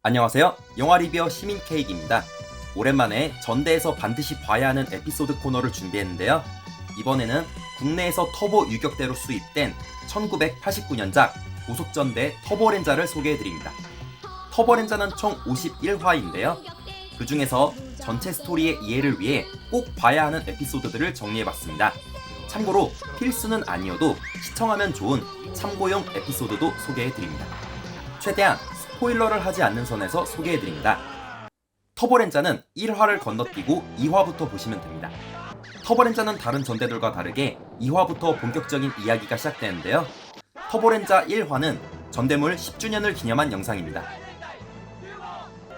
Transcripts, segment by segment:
안녕하세요. 영화 리뷰어 시민 케이크입니다. 오랜만에 전대에서 반드시 봐야 하는 에피소드 코너를 준비했는데요. 이번에는 국내에서 터보 유격대로 수입된 1989년작 고속전대 터보렌자를 소개해드립니다. 터보렌자는 총 51화인데요. 그 중에서 전체 스토리의 이해를 위해 꼭 봐야 하는 에피소드들을 정리해봤습니다. 참고로 필수는 아니어도 시청하면 좋은 참고용 에피소드도 소개해드립니다. 최대한 스포일러를 하지 않는 선에서 소개해드립니다. 터보렌자는 1화를 건너뛰고 2화부터 보시면 됩니다. 터보렌자는 다른 전대들과 다르게 2화부터 본격적인 이야기가 시작되는데요. 터보렌자 1화는 전대물 10주년을 기념한 영상입니다.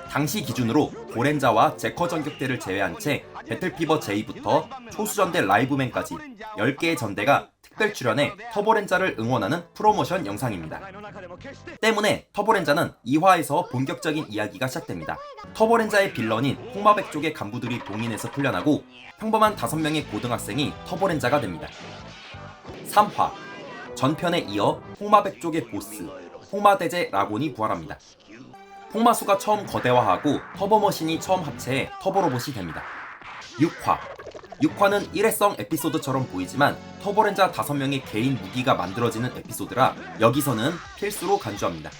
당시 기준으로 고렌자와 제커 전격대를 제외한 채 배틀피버 J부터 초수전대 라이브맨까지 10개의 전대가 특별 출연해 터보렌자를 응원하는 프로모션 영상입니다. 때문에 터보렌자는 2화에서 본격적인 이야기가 시작됩니다. 터보렌자의 빌런인 홍마백 쪽의 간부들이 봉인해서 풀려나고 평범한 5명의 고등학생이 터보렌자가 됩니다. 3화 전편에 이어 홍마백 쪽의 보스 홍마대제 라곤이 부활합니다. 홍마수가 처음 거대화하고 터보머신이 처음 합체해 터보로봇이 됩니다. 6화는 일회성 에피소드처럼 보이지만 터보렌자 5명의 개인 무기가 만들어지는 에피소드라 여기서는 필수로 간주합니다.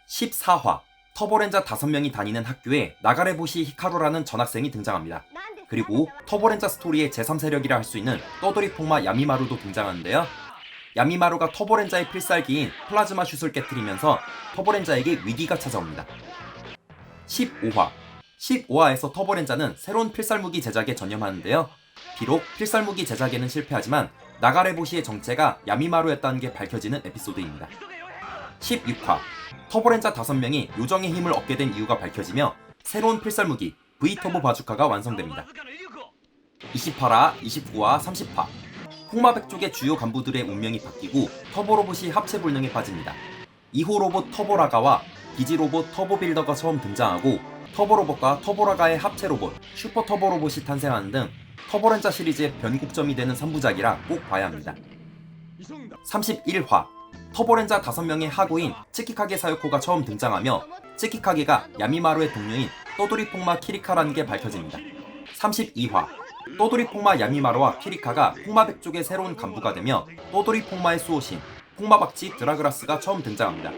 14화 터보렌자 5명이 다니는 학교에 나가레보시 히카루라는 전학생이 등장합니다. 그리고 터보렌자 스토리의 제3세력이라 할 수 있는 떠돌이 폭마 야미마루도 등장하는데요. 야미마루가 터보렌자의 필살기인 플라즈마 슛을 깨트리면서 터보렌자에게 위기가 찾아옵니다. 15화에서 터보렌자는 새로운 필살무기 제작에 전념하는데요. 비록 필살무기 제작에는 실패하지만 나가레보시의 정체가 야미마루였다는 게 밝혀지는 에피소드입니다. 16화 터보렌자 5명이 요정의 힘을 얻게 된 이유가 밝혀지며 새로운 필살무기 V터보 바주카가 완성됩니다. 20화라 29화 30화 홍마백 쪽의 주요 간부들의 운명이 바뀌고 터보로봇이 합체 불능에 빠집니다. 2호 로봇 터보라가와 기지 로봇 터보빌더가 처음 등장하고 터보로봇과 터보라가의 합체 로봇 슈퍼 터보로봇이 탄생하는 등 터보렌자 시리즈의 변곡점이 되는 3부작이라 꼭 봐야 합니다. 31화 터보렌자 5명의 하고인 츠키카게 사요코가 처음 등장하며 츠키카게가 야미마루의 동료인 떠돌이 폭마 키리카라는 게 밝혀집니다. 32화 떠돌이 폭마 야미마루와 키리카가 폭마백 쪽의 새로운 간부가 되며 떠돌이 폭마의 수호신 폭마박치 드라그라스가 처음 등장합니다.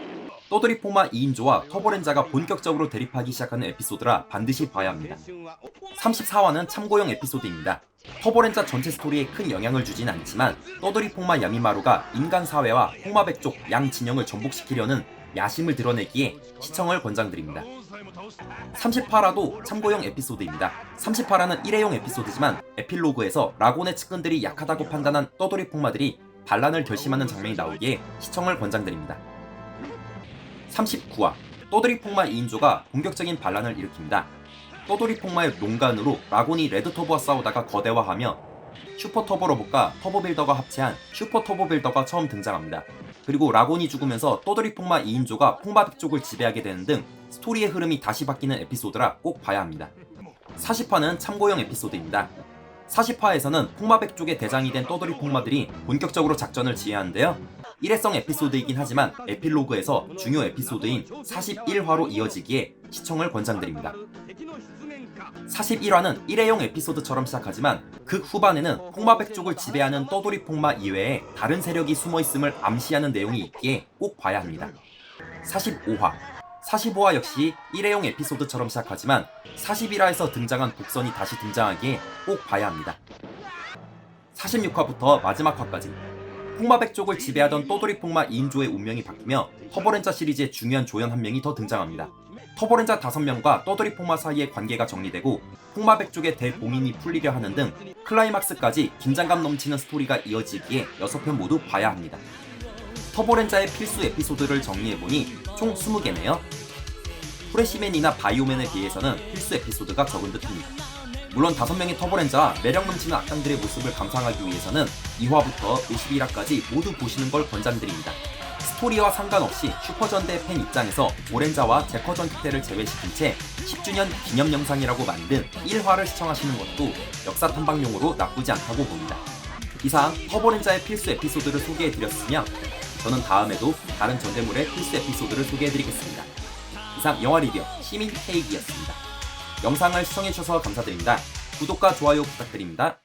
떠돌이 폭마 2인조와 터보렌자가 본격적으로 대립하기 시작하는 에피소드라 반드시 봐야 합니다. 34화는 참고용 에피소드입니다. 터보렌자 전체 스토리에 큰 영향을 주진 않지만 떠돌이 폭마 야미마루가 인간 사회와 폭마백 쪽 양 진영을 전복시키려는 야심을 드러내기에 시청을 권장드립니다. 30화라도 참고용 에피소드입니다. 30화라는 일회용 에피소드지만 에필로그에서 라곤의 측근들이 약하다고 판단한 떠돌이 폭마들이 반란을 결심하는 장면이 나오기에 시청을 권장드립니다. 39화 떠돌이 폭마 2인조가 본격적인 반란을 일으킵니다. 떠돌이 폭마의 농간으로 라곤이 레드터보와 싸우다가 거대화하며 슈퍼 터보로봇과 터보빌더가 합체한 슈퍼 터보빌더가 처음 등장합니다. 그리고 라곤이 죽으면서 떠돌이 폭마 2인조가 폭마백 쪽을 지배하게 되는 등 스토리의 흐름이 다시 바뀌는 에피소드라 꼭 봐야 합니다. 40화는 참고용 에피소드입니다. 40화에서는 폭마백 쪽의 대장이 된 떠돌이 폭마들이 본격적으로 작전을 지휘하는데요. 일회성 에피소드이긴 하지만 에필로그에서 중요 에피소드인 41화로 이어지기에 시청을 권장드립니다. 41화는 일회용 에피소드처럼 시작하지만 극 후반에는 폭마백 쪽을 지배하는 떠돌이 폭마 이외에 다른 세력이 숨어있음을 암시하는 내용이 있기에 꼭 봐야 합니다. 45화 역시 일회용 에피소드처럼 시작하지만 41화에서 등장한 복선이 다시 등장하기에 꼭 봐야 합니다. 46화부터 마지막 화까지 폭마백 쪽을 지배하던 떠돌이 폭마 2인조의 운명이 바뀌며 터보렌자 시리즈의 중요한 조연 한 명이 더 등장합니다. 터보렌자 5명과 떠돌이 폭마 사이의 관계가 정리되고 폭마백 쪽의 대봉인이 풀리려 하는 등 클라이막스까지 긴장감 넘치는 스토리가 이어지기에 6편 모두 봐야 합니다. 터보렌자의 필수 에피소드를 정리해보니 총 20개네요. 프레시맨이나 바이오맨에 비해서는 필수 에피소드가 적은 듯합니다. 물론 5명의 터보렌자와 매력 넘치는 악당들의 모습을 감상하기 위해서는 2화부터 51화까지 모두 보시는 걸 권장드립니다. 스토리와 상관없이 슈퍼전대 팬 입장에서 고렌자와 제커 전격대를 제외시킨 채 10주년 기념 영상이라고 만든 1화를 시청하시는 것도 역사 탐방용으로 나쁘지 않다고 봅니다. 이상 터보렌자의 필수 에피소드를 소개해드렸으며 저는 다음에도 다른 전대물의 필수 에피소드를 소개해드리겠습니다. 이상 영화 리뷰 시민 케이크였습니다. 영상을 시청해주셔서 감사드립니다. 구독과 좋아요 부탁드립니다.